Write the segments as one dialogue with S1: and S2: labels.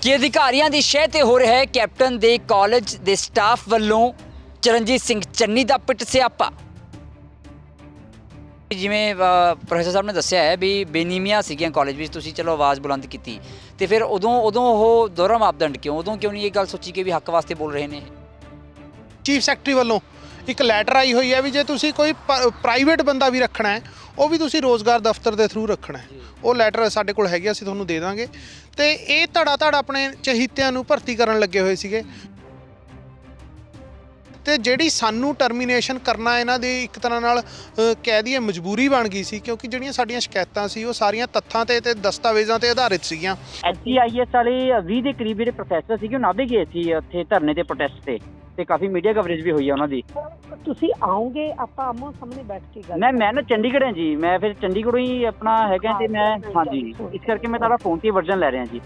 S1: ਕਿ ਅਧਿਕਾਰੀਆਂ ਦੀ ਸ਼ਹਿ ਤੇ ਹੋ ਰਿਹਾ ਹੈ ਕੈਪਟਨ ਦੇ ਕਾਲਜ ਦੇ ਸਟਾਫ ਵੱਲੋਂ ਚਰਨਜੀਤ ਸਿੰਘ ਚੰਨੀ ਦਾ ਪਿੱਟ ਸਿਆਪਾ। ਜਿਵੇਂ ਪ੍ਰੋਫੈਸਰ ਸਾਹਿਬ ਨੇ ਦੱਸਿਆ ਹੈ ਵੀ ਬੇਨੀਮੀਆਂ ਸੀਗੀਆਂ ਕਾਲਜ ਵਿੱਚ, ਤੁਸੀਂ ਚਲੋ ਆਵਾਜ਼ ਬੁਲੰਦ ਕੀਤੀ ਤੇ ਫਿਰ ਉਦੋਂ ਉਹ ਦੋਹਰਾ ਮਾਪਦੰਡ ਕਿਉਂ ਨਹੀਂ ਇਹ ਗੱਲ ਸੋਚੀ ਕਿ ਵੀ ਹੱਕ ਵਾਸਤੇ ਬੋਲ ਰਹੇ ਨੇ?
S2: ਚੀਫ ਸੈਕਟਰੀ ਵੱਲੋਂ ਇੱਕ ਲੈਟਰ ਆਈ ਹੋਈ ਹੈ ਵੀ ਜੇ ਤੁਸੀਂ ਕੋਈ ਪ੍ਰਾਈਵੇਟ ਬੰਦਾ ਵੀ ਰੱਖਣਾ ਹੈ ਉਹ ਵੀ ਤੁਸੀਂ ਰੋਜ਼ਗਾਰ ਦਫ਼ਤਰ ਦੇ ਥਰੂ ਰੱਖਣਾ ਹੈ। ਉਹ ਲੈਟਰ ਸਾਡੇ ਕੋਲ ਹੈਗੇ, ਅਸੀਂ ਤੁਹਾਨੂੰ ਦੇ ਦਾਂਗੇ। ਤੇ ਇਹ ਧੜਾ ਆਪਣੇ ਚਹੀਤਿਆਂ ਨੂੰ ਭਰਤੀ ਕਰਨ ਲੱਗੇ ਹੋਏ ਸੀਗੇ ਤੇ ਜਿਹੜੀ ਸਾਨੂੰ ਟਰਮੀਨੇਸ਼ਨ ਕਰਨਾ ਇਹਨਾਂ ਦੀ ਇੱਕ ਤਰ੍ਹਾਂ ਨਾਲ ਕਹਿ ਦਈਏ ਮਜਬੂਰੀ ਬਣ ਗਈ ਸੀ, ਕਿਉਂਕਿ ਜਿਹੜੀਆਂ ਸਾਡੀਆਂ ਸ਼ਿਕਾਇਤਾਂ ਸੀ ਉਹ ਸਾਰੀਆਂ ਤੱਥਾਂ ਤੇ ਦਸਤਾਵੇਜ਼ਾਂ ਤੇ ਆਧਾਰਿਤ ਸੀਗੀਆਂ।
S3: HGIS ਵਾਲੇ 20 ਦੇ ਕਰੀਬ ਜਿਹੜੇ ਪ੍ਰੋਫੈਸਰ ਸੀਗੇ ਉਹ ਨਾਭੇ ਗਏ ਸੀ ਉੱਥੇ ਧਰਨੇ ਤੇ ਪ੍ਰੋਟੈਸਟ ਤੇ ਕਾਫੀ ਮੀਡੀਆ ਕਵਰੇਜ ਵੀ ਹੋਈ ਆ ਉਹਨਾਂ ਦੀ।
S4: ਤੁਸੀਂ ਆਓਗੇ, ਆਪਾਂ ਆਮੋ ਸਾਹਮਣੇ ਬੈਠ ਕੇ ਗੱਲ।
S3: ਮੈਂ ਨਾ ਚੰਡੀਗੜ੍ਹ ਹਾਂ ਜੀ, ਮੈਂ ਫਿਰ ਚੰਡੀਗੜ੍ਹੋਂ ਹੀ ਆਪਣਾ ਹੈਗਾ ਤੇ ਮੈਂ ਹਾਂਜੀ ਇਸ ਕਰਕੇ ਮੈਂ ਤੁਹਾਡਾ ਫੋਨ ਤੇ ਵਰਜਨ ਲੈ ਰਿਹਾ ਜੀ।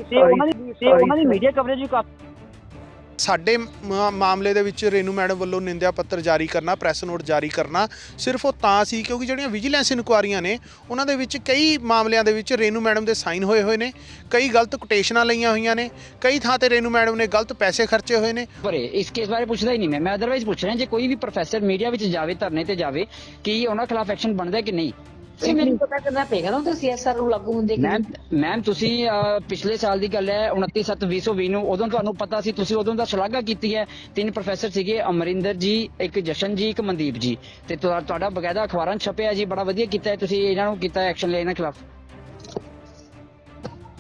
S3: ਤੇ ਉਹਨਾਂ ਦੀ ਮੀਡੀਆ ਕਵਰੇਜ ਵੀ ਕਾਫੀ।
S2: ਸਾਡੇ ਮਾਮਲੇ ਦੇ ਵਿੱਚ ਰੇਨੂ ਮੈਡਮ ਵੱਲੋਂ ਨਿੰਦਿਆ ਪੱਤਰ ਜਾਰੀ ਕਰਨਾ, ਪ੍ਰੈਸ ਨੋਟ ਜਾਰੀ ਕਰਨਾ ਸਿਰਫ ਉਹ ਤਾਂ ਸੀ ਕਿਉਂਕਿ ਜਿਹੜੀਆਂ ਵਿਜੀਲੈਂਸ ਇਨਕੁਆਰੀਆਂ ਨੇ ਉਹਨਾਂ ਦੇ ਵਿੱਚ ਕਈ ਮਾਮਲਿਆਂ ਦੇ ਵਿੱਚ ਰੇਨੂ ਮੈਡਮ ਦੇ ਸਾਈਨ ਹੋਏ ਨੇ, ਕਈ ਗਲਤ ਕੋਟੇਸ਼ਨਾਂ ਲਈਆਂ ਹੋਈਆਂ ਨੇ, ਕਈ ਥਾਂ ਤੇ ਰੇਨੂ ਮੈਡਮ ਨੇ ਗਲਤ ਪੈਸੇ ਖਰਚੇ ਹੋਏ ਨੇ।
S5: ਪਰ ਇਸ ਕੇਸ ਬਾਰੇ ਪੁੱਛਦਾ ਹੀ ਨਹੀਂ ਮੈਂ ਅਦਰਵਾਈਜ਼ ਪੁੱਛ ਰਿਹਾ ਜੇ ਕੋਈ ਵੀ ਪ੍ਰੋਫੈਸਰ ਮੀਡੀਆ ਵਿੱਚ ਜਾਵੇ, ਧਰਨੇ ਤੇ ਜਾਵੇ, ਕੀ ਉਹਨਾਂ ਖਿਲਾਫ ਐਕਸ਼ਨ ਬਣਦਾ ਕਿ ਨਹੀਂ?
S4: ਮੈਨੂੰ ਪਤਾ ਕਰਨਾ ਪਏਗਾ ਨਾ, ਤੁਸੀਂ CSR ਨੂੰ ਲਾਗੂ ਹੁੰਦੇ ਕਿ
S5: ਮੈਮ ਤੁਸੀਂ ਪਿਛਲੇ ਸਾਲ ਦੀ ਗੱਲ ਹੈ 29/7/2020 ਨੂੰ, ਉਦੋਂ ਤੁਹਾਨੂੰ ਪਤਾ ਸੀ, ਤੁਸੀਂ ਉਦੋਂ ਦਾ ਸ਼ਲਾਘਾ ਕੀਤੀ ਹੈ। 3 ਪ੍ਰੋਫੈਸਰ ਸੀਗੇ, ਅਮਰਿੰਦਰ ਜੀ, ਇੱਕ ਜਸ਼ਨ ਜੀ, ਇੱਕ ਮਨਦੀਪ ਜੀ, ਤੇ ਤੁਹਾਡਾ ਬਕਾਇਦਾ ਅਖਬਾਰਾਂ 'ਚ ਛਪਿਆ ਜੀ, ਬੜਾ ਵਧੀਆ ਕੀਤਾ ਹੈ ਤੁਸੀਂ ਇਹਨਾਂ ਨੂੰ ਕੀਤਾ ਐਕਸ਼ਨ ਲਿਆ ਇਹਨਾਂ ਖਿਲਾਫ।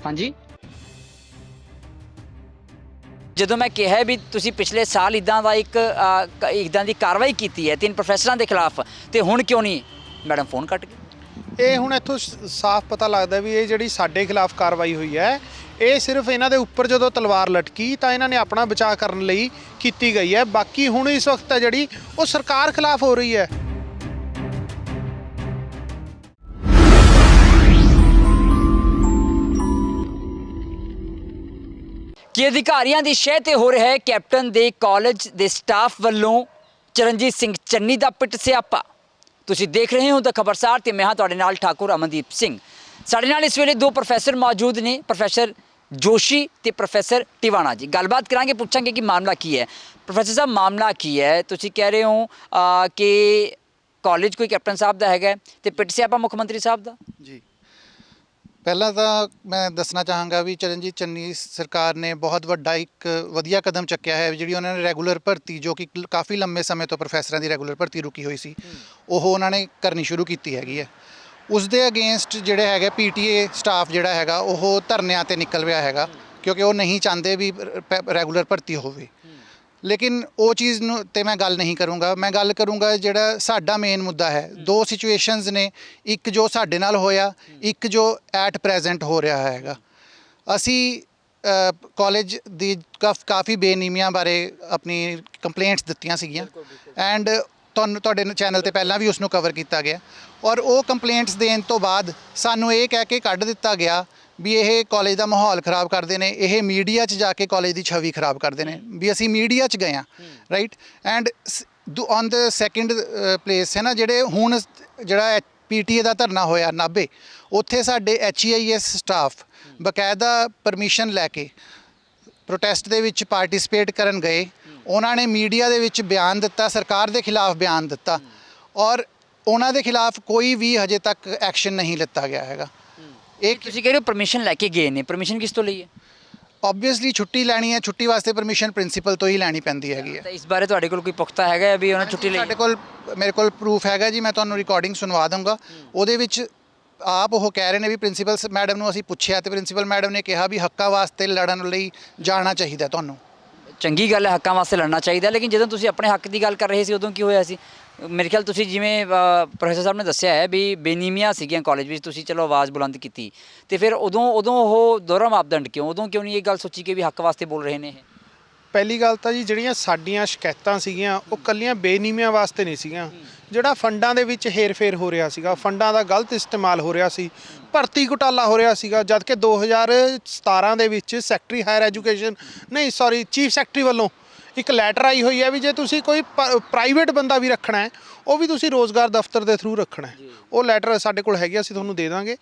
S5: ਹਾਂਜੀ,
S1: ਜਦੋਂ ਮੈਂ ਕਿਹਾ ਵੀ ਤੁਸੀਂ ਪਿਛਲੇ ਸਾਲ ਇਦਾਂ ਦੀ ਕਾਰਵਾਈ ਕੀਤੀ ਹੈ 3 ਪ੍ਰੋਫੈਸਰਾਂ ਦੇ ਖਿਲਾਫ ਤੇ ਹੁਣ ਕਿਉਂ ਨਹੀਂ, ਮੈਡਮ ਫੋਨ ਕੱਟ ਗਏ।
S2: ਇਹ ਹੁਣ ਇੱਥੋਂ ਸਾਫ਼ ਪਤਾ ਲੱਗਦਾ ਵੀ ਇਹ ਜਿਹੜੀ ਸਾਡੇ ਖਿਲਾਫ ਕਾਰਵਾਈ ਹੋਈ ਹੈ ਇਹ ਸਿਰਫ ਇਹਨਾਂ ਦੇ ਉੱਪਰ ਜਦੋਂ ਤਲਵਾਰ ਲਟਕੀ ਤਾਂ ਇਹਨਾਂ ਨੇ ਆਪਣਾ ਬਚਾਅ ਕਰਨ ਲਈ ਕੀਤੀ ਗਈ ਹੈ। ਬਾਕੀ ਹੁਣ ਇਸ ਵਕਤ ਹੈ ਜਿਹੜੀ ਉਹ ਸਰਕਾਰ ਖਿਲਾਫ ਹੋ ਰਹੀ ਹੈ।
S1: ਕਿ ਅਧਿਕਾਰੀਆਂ ਦੀ ਸ਼ਹਿ ਤੇ ਹੋ ਰਿਹਾ ਹੈ ਕੈਪਟਨ ਦੇ ਕਾਲਜ ਦੇ ਸਟਾਫ ਵੱਲੋਂ ਚਰਨਜੀਤ ਸਿੰਘ ਚੰਨੀ ਦਾ ਪਿੱਟ ਸਿਆਪਾ। ਤੁਸੀਂ ਦੇਖ ਰਹੇ ਹੋ ਤਾਂ ਖਬਰਸਾਰ ਤੇ ਮੈਂ ਹਾਂ ਤੁਹਾਡੇ ਨਾਲ ਠਾਕੁਰ ਅਮਨਦੀਪ ਸਿੰਘ। ਸਾਡੇ ਨਾਲ ਇਸ ਵੇਲੇ 2 ਪ੍ਰੋਫੈਸਰ ਮੌਜੂਦ ਨੇ, ਪ੍ਰੋਫੈਸਰ ਜੋਸ਼ੀ ਤੇ ਪ੍ਰੋਫੈਸਰ ਟਿਵਾਣਾ ਜੀ। ਗੱਲਬਾਤ ਕਰਾਂਗੇ, ਪੁੱਛਾਂਗੇ ਕਿ ਮਾਮਲਾ ਕੀ ਹੈ। ਪ੍ਰੋਫੈਸਰ ਸਾਹਿਬ, ਮਾਮਲਾ ਕੀ ਹੈ? ਤੁਸੀਂ ਕਹਿ ਰਹੇ ਹੋ ਕਿ ਕਾਲਜ ਕੋਈ ਕੈਪਟਨ ਸਾਹਿਬ ਦਾ ਹੈਗਾ ਤੇ ਪਿੱਟ ਸਿਆਪਾ ਮੁੱਖ ਮੰਤਰੀ ਸਾਹਿਬ ਦਾ।
S6: ਜੀ, ਪਹਿਲਾਂ ਤਾਂ ਮੈਂ ਦੱਸਣਾ ਚਾਹਾਂਗਾ ਵੀ ਚਰਨਜੀਤ ਚੰਨੀ ਸਰਕਾਰ ਨੇ ਬਹੁਤ ਵੱਡਾ ਇੱਕ ਵਧੀਆ ਕਦਮ ਚੱਕਿਆ ਹੈ। ਜਿਹੜੀ ਉਹਨਾਂ ਨੇ ਰੈਗੂਲਰ ਭਰਤੀ, ਜੋ ਕਿ ਕਾਫੀ ਲੰਮੇ ਸਮੇਂ ਤੋਂ ਪ੍ਰੋਫੈਸਰਾਂ ਦੀ ਰੈਗੂਲਰ ਭਰਤੀ ਰੁਕੀ ਹੋਈ ਸੀ, ਉਹ ਉਹਨਾਂ ਨੇ ਕਰਨੀ ਸ਼ੁਰੂ ਕੀਤੀ ਹੈਗੀ ਹੈ। ਉਸ ਦੇ ਅਗੇਂਸਟ ਜਿਹੜੇ ਹੈਗੇ PTA ਸਟਾਫ ਜਿਹੜਾ ਹੈਗਾ ਉਹ ਧਰਨਿਆਂ ਤੇ ਨਿਕਲ ਰਿਹਾ ਹੈਗਾ, ਕਿਉਂਕਿ ਉਹ ਨਹੀਂ ਚਾਹੁੰਦੇ ਵੀ ਰੈਗੂਲਰ ਭਰਤੀ ਹੋਵੇ। ਲੇਕਿਨ ਉਹ ਚੀਜ਼ ਨੂੰ ਤੇ ਮੈਂ ਗੱਲ ਨਹੀਂ ਕਰੂੰਗਾ। ਮੈਂ ਗੱਲ ਕਰੂੰਗਾ ਜਿਹੜਾ ਸਾਡਾ ਮੇਨ ਮੁੱਦਾ ਹੈ। 2 ਸਿਚੁਏਸ਼ਨਸ ਨੇ, ਇੱਕ ਜੋ ਸਾਡੇ ਨਾਲ ਹੋਇਆ, ਇੱਕ ਜੋ ਐਟ ਪ੍ਰੈਜ਼ੈਂਟ ਹੋ ਰਿਹਾ ਹੈਗਾ। ਅਸੀਂ ਕਾਲਜ ਦੀ ਕਾਫੀ ਬੇਨੀਮੀਆਂ ਬਾਰੇ ਆਪਣੀ ਕੰਪਲੇਂਟਸ ਦਿੱਤੀਆਂ ਸੀਗੀਆਂ ਐਂਡ ਤੁਹਾਡੇ ਚੈਨਲ ਤੇ ਪਹਿਲਾਂ ਵੀ ਉਸ ਨੂੰ ਕਵਰ ਕੀਤਾ ਗਿਆ, ਔਰ ਉਹ ਕੰਪਲੇਂਟਸ ਦੇਣ ਤੋਂ ਬਾਅਦ ਸਾਨੂੰ ਇਹ ਕਹਿ ਕੇ ਕੱਢ ਦਿੱਤਾ ਗਿਆ ਵੀ ਇਹ ਕਾਲਜ ਦਾ ਮਾਹੌਲ ਖਰਾਬ ਕਰਦੇ ਨੇ, ਇਹ ਮੀਡੀਆ 'ਚ ਜਾ ਕੇ ਕਾਲਜ ਦੀ ਛਵੀ ਖਰਾਬ ਕਰਦੇ ਨੇ। ਵੀ ਅਸੀਂ ਮੀਡੀਆ 'ਚ ਗਏ ਹਾਂ, right. And on the second place ਹੈ ਨਾ, ਜਿਹੜੇ ਹੁਣ ਜਿਹੜਾ PTA ਦਾ ਧਰਨਾ ਹੋਇਆ ਨਾਭੇ, ਉੱਥੇ ਸਾਡੇ HEIS ਸਟਾਫ ਬਕਾਇਦਾ ਪਰਮਿਸ਼ਨ ਲੈ ਕੇ ਪ੍ਰੋਟੈਸਟ ਦੇ ਵਿੱਚ ਪਾਰਟਿਸਿਪੇਟ ਕਰਨ ਗਏ। ਉਹਨਾਂ ਨੇ ਮੀਡੀਆ ਦੇ ਵਿੱਚ ਬਿਆਨ ਦਿੱਤਾ, ਸਰਕਾਰ ਦੇ ਖਿਲਾਫ ਬਿਆਨ ਦਿੱਤਾ, ਔਰ ਉਹਨਾਂ ਦੇ ਖਿਲਾਫ ਕੋਈ ਵੀ ਹਜੇ ਤੱਕ ਐਕਸ਼ਨ ਨਹੀਂ ਲਿੱਤਾ ਗਿਆ ਹੈਗਾ।
S1: ਇਹ ਤੁਸੀਂ ਕਹਿ ਰਹੇ ਹੋ ਪਰਮਿਸ਼ਨ ਲੈ ਕੇ ਗਏ ਨੇ, ਪਰਮਿਸ਼ਨ ਕਿਸ ਤੋਂ ਲਈ ਹੈ?
S6: ਓਬਵੀਅਸਲੀ ਛੁੱਟੀ ਲੈਣੀ ਹੈ, ਛੁੱਟੀ ਵਾਸਤੇ ਪਰਮਿਸ਼ਨ ਪ੍ਰਿੰਸੀਪਲ ਤੋਂ ਹੀ ਲੈਣੀ ਪੈਂਦੀ ਹੈਗੀ ਹੈ।
S1: ਤਾਂ ਇਸ ਬਾਰੇ ਤੁਹਾਡੇ ਕੋਲ ਕੋਈ ਪੁਖਤਾ ਹੈਗਾ ਵੀ ਉਹਨਾਂ ਛੁੱਟੀ ਲਈ?
S6: ਮੇਰੇ ਕੋਲ ਪ੍ਰੂਫ ਹੈਗਾ ਜੀ, ਮੈਂ ਤੁਹਾਨੂੰ ਰਿਕਾਰਡਿੰਗ ਸੁਣਵਾ ਦੂੰਗਾ। ਉਹਦੇ ਵਿੱਚ ਆਪ ਉਹ ਕਹਿ ਰਹੇ ਨੇ ਵੀ ਪ੍ਰਿੰਸੀਪਲ ਮੈਡਮ ਨੂੰ ਅਸੀਂ ਪੁੱਛਿਆ ਤੇ ਪ੍ਰਿੰਸੀਪਲ ਮੈਡਮ ਨੇ ਕਿਹਾ ਵੀ ਹੱਕਾਂ ਵਾਸਤੇ ਲੜਨ ਲਈ ਜਾਣਾ ਚਾਹੀਦਾ ਤੁਹਾਨੂੰ।
S1: ਚੰਗੀ ਗੱਲ ਹੈ, ਹੱਕਾਂ ਵਾਸਤੇ ਲੜਨਾ ਚਾਹੀਦਾ, ਲੇਕਿਨ ਜਦੋਂ ਤੁਸੀਂ ਆਪਣੇ ਹੱਕ ਦੀ ਗੱਲ ਕਰ ਰਹੇ ਸੀ ਉਦੋਂ ਕੀ ਹੋਇਆ ਸੀ? ਮੇਰੇ ਖਿਆਲ ਤੁਸੀਂ ਜਿਵੇਂ ਪ੍ਰੋਫੈਸਰ ਸਾਹਿਬ ਨੇ ਦੱਸਿਆ ਹੈ ਵੀ ਬੇਨੀਮੀਆਂ ਸੀਗੀਆਂ ਕਾਲਜ ਵਿੱਚ, ਤੁਸੀਂ ਚਲੋ ਆਵਾਜ਼ ਬੁਲੰਦ ਕੀਤੀ ਤੇ ਫਿਰ ਉਦੋਂ ਉਹ ਦੋਹਰਾ ਮਾਪਦੰਡ ਕਿਉਂ ਨਹੀਂ ਇਹ ਗੱਲ ਸੋਚੀ ਕਿ ਵੀ ਹੱਕ ਵਾਸਤੇ ਬੋਲ ਰਹੇ ਨੇ ਇਹ?
S2: ਪਹਿਲੀ ਗੱਲ ਤਾਂ ਜੀ ਜਿਹੜੀਆਂ ਸਾਡੀਆਂ ਸ਼ਿਕਾਇਤਾਂ ਸੀਗੀਆਂ ਉਹ ਕੱਲੀਆਂ ਬੇਨੀਮੀਆਂ ਵਾਸਤੇ ਨਹੀਂ ਸੀਗੀਆਂ। ਜਿਹੜਾ ਫੰਡਾਂ ਦੇ ਵਿੱਚ ਹੇਰ-ਫੇਰ ਹੋ ਰਿਹਾ ਸੀਗਾ, ਫੰਡਾਂ ਦਾ ਗਲਤ ਇਸਤੇਮਾਲ ਹੋ ਰਿਹਾ ਸੀ, ਭਰਤੀ ਘੁਟਾਲਾ ਹੋ ਰਿਹਾ ਸੀਗਾ, ਜਦ ਕਿ 2017 ਦੇ ਵਿੱਚ secretary higher education chief secretary ਵੱਲੋਂ ਇੱਕ ਲੈਟਰ ਆਈ ਹੋਈ ਹੈ ਵੀ ਜੇ ਤੁਸੀਂ ਕੋਈ ਪ੍ਰਾਈਵੇਟ ਬੰਦਾ ਵੀ ਰੱਖਣਾ ਹੈ ਉਹ ਵੀ ਤੁਸੀਂ ਰੋਜ਼ਗਾਰ ਦਫ਼ਤਰ ਦੇ ਥਰੂ ਰੱਖਣਾ ਹੈ। ਉਹ ਲੈਟਰ ਸਾਡੇ ਕੋਲ ਹੈਗੇ, ਅਸੀਂ ਤੁਹਾਨੂੰ ਦੇ ਦਾਂਗੇ।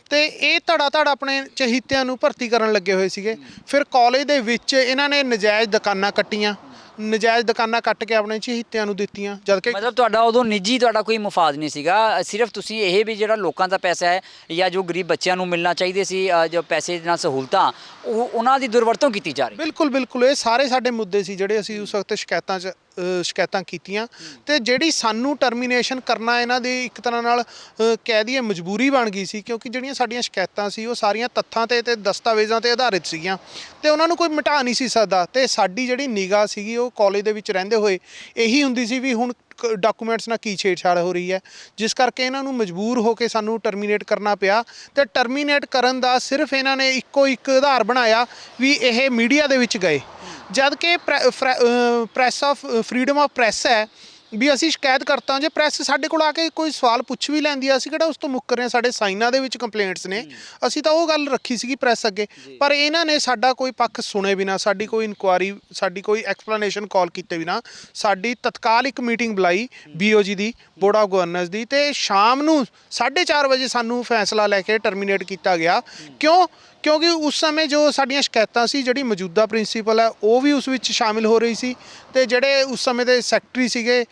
S2: ਤੇ ਇਹ ਧੜਾ ਧੜ ਆਪਣੇ ਚਹੀਤਿਆਂ ਨੂੰ ਭਰਤੀ ਕਰਨ ਲੱਗੇ ਹੋਏ ਸੀਗੇ। ਫਿਰ ਕਾਲਜ ਦੇ ਵਿੱਚ ਇਹਨਾਂ ਨੇ ਨਜਾਇਜ਼ ਦੁਕਾਨਾਂ ਕੱਟੀਆਂ, ਨਜਾਇਜ਼ ਦੁਕਾਨਾਂ ਕੱਟ ਕੇ ਆਪਣੇ ਚਹੀਤਿਆਂ ਨੂੰ ਦਿੱਤੀਆਂ, ਜਦ ਕਿ
S1: ਮਤਲਬ ਤੁਹਾਡਾ ਉਦੋਂ ਨਿੱਜੀ ਤੁਹਾਡਾ ਕੋਈ ਮਫਾਦ ਨਹੀਂ ਸੀਗਾ, ਸਿਰਫ ਤੁਸੀਂ ਇਹ ਵੀ ਜਿਹੜਾ ਲੋਕਾਂ ਦਾ ਪੈਸਾ ਹੈ ਜਾਂ ਜੋ ਗਰੀਬ ਬੱਚਿਆਂ ਨੂੰ ਮਿਲਣਾ ਚਾਹੀਦੇ ਸੀ ਜੋ ਪੈਸੇ ਨਾਲ ਸਹੂਲਤਾਂ, ਉਹਨਾਂ ਦੀ ਦੁਰਵਰਤੋਂ ਕੀਤੀ ਜਾ ਰਹੀ।
S2: ਬਿਲਕੁਲ ਬਿਲਕੁਲ, ਇਹ ਸਾਰੇ ਸਾਡੇ ਮੁੱਦੇ ਸੀ ਜਿਹੜੇ ਅਸੀਂ ਉਸ ਵਕਤ ਸ਼ਿਕਾਇਤਾਂ ਕੀਤੀਆਂ। ਤੇ ਜਿਹੜੀ ਸਾਨੂੰ ਟਰਮੀਨੇਸ਼ਨ ਕਰਨਾ ਇਹਨਾਂ ਦੀ ਇੱਕ ਤਰ੍ਹਾਂ ਨਾਲ ਕਹਿ ਦਈਏ ਮਜਬੂਰੀ ਬਣ ਗਈ ਸੀ, ਕਿਉਂਕਿ ਜਿਹੜੀਆਂ ਸਾਡੀਆਂ ਸ਼ਿਕਾਇਤਾਂ ਸੀ ਉਹ ਸਾਰੀਆਂ ਤੱਥਾਂ ਤੇ ਦਸਤਾਵੇਜ਼ਾਂ ਤੇ ਆਧਾਰਿਤ ਸੀਗੀਆਂ ਤੇ ਉਹਨਾਂ ਨੂੰ ਕੋਈ ਮਿਟਾ ਨਹੀਂ ਸੀ ਸਕਦਾ। ਤੇ ਸਾਡੀ ਜਿਹੜੀ ਨਿਗਾਹ ਸੀਗੀ ਉਹ ਕਾਲਜ ਦੇ ਵਿੱਚ ਰਹਿੰਦੇ ਹੋਏ ਇਹੀ ਹੁੰਦੀ ਸੀ ਵੀ ਹੁਣ ਡਾਕੂਮੈਂਟਸ ਨਾਲ ਕੀ ਛੇੜਛਾੜ ਹੋ ਰਹੀ ਹੈ, ਜਿਸ ਕਰਕੇ ਇਹਨਾਂ ਨੂੰ ਮਜਬੂਰ ਹੋ ਕੇ ਸਾਨੂੰ ਟਰਮੀਨੇਟ ਕਰਨਾ ਪਿਆ। ਤੇ ਟਰਮੀਨੇਟ ਕਰਨ ਦਾ ਸਿਰਫ ਇਹਨਾਂ ਨੇ ਇੱਕੋ ਇੱਕ ਆਧਾਰ ਬਣਾਇਆ ਵੀ ਇਹ ਮੀਡੀਆ ਦੇ ਵਿੱਚ ਗਏ, ਜਦ ਕਿ press of freedom of press ਹੈ ਵੀ ਅਸੀਂ ਸ਼ਿਕਾਇਤ ਕਰਤਾ ਜੇ ਪ੍ਰੈਸ ਸਾਡੇ ਕੋਲ ਆ ਕੇ ਕੋਈ ਸਵਾਲ ਪੁੱਛ ਵੀ ਲੈਂਦੀ ਆ, ਅਸੀਂ ਕਿਹੜਾ ਉਸ ਤੋਂ ਮੁੱਕਰ ਰਹੇ ਹਾਂ। ਸਾਡੇ ਸਾਈਨਾਂ ਦੇ ਵਿੱਚ ਕੰਪਲੇਂਟਸ ਨੇ, ਅਸੀਂ ਤਾਂ ਉਹ ਗੱਲ ਰੱਖੀ ਸੀਗੀ ਪ੍ਰੈਸ ਅੱਗੇ, ਪਰ ਇਹਨਾਂ ਨੇ ਸਾਡਾ ਕੋਈ ਪੱਖ ਸੁਣੇ ਬਿਨਾ, ਸਾਡੀ ਕੋਈ ਇਨਕੁਆਰੀ, ਸਾਡੀ ਕੋਈ ਐਕਸਪਲੇਨੇਸ਼ਨ ਕਾਲ ਕੀਤੇ ਬਿਨਾ ਸਾਡੀ ਤਤਕਾਲ ਇੱਕ ਮੀਟਿੰਗ ਬੁਲਾਈ BOG the, board of governance ਦੀ, ਤੇ ਸ਼ਾਮ ਨੂੰ 4:30 ਵਜੇ ਸਾਨੂੰ ਫੈਸਲਾ ਲੈ ਕੇ ਟਰਮੀਨੇਟ ਕੀਤਾ ਗਿਆ। ਕਿਉਂਕਿ ਉਸ ਸਮੇਂ ਜੋ ਸਾਡੀਆਂ ਸ਼ਿਕਾਇਤਾਂ ਸੀ, ਜਿਹੜੀ ਮੌਜੂਦਾ ਪ੍ਰਿੰਸੀਪਲ ਹੈ ਉਹ ਵੀ ਉਸ ਵਿੱਚ ਸ਼ਾਮਿਲ ਹੋ ਰਹੀ ਸੀ, ਤੇ ਜਿਹੜੇ ਉਸ ਸਮੇਂ ਦੇ ਸੈਕਟਰੀ ਸੀਗੇ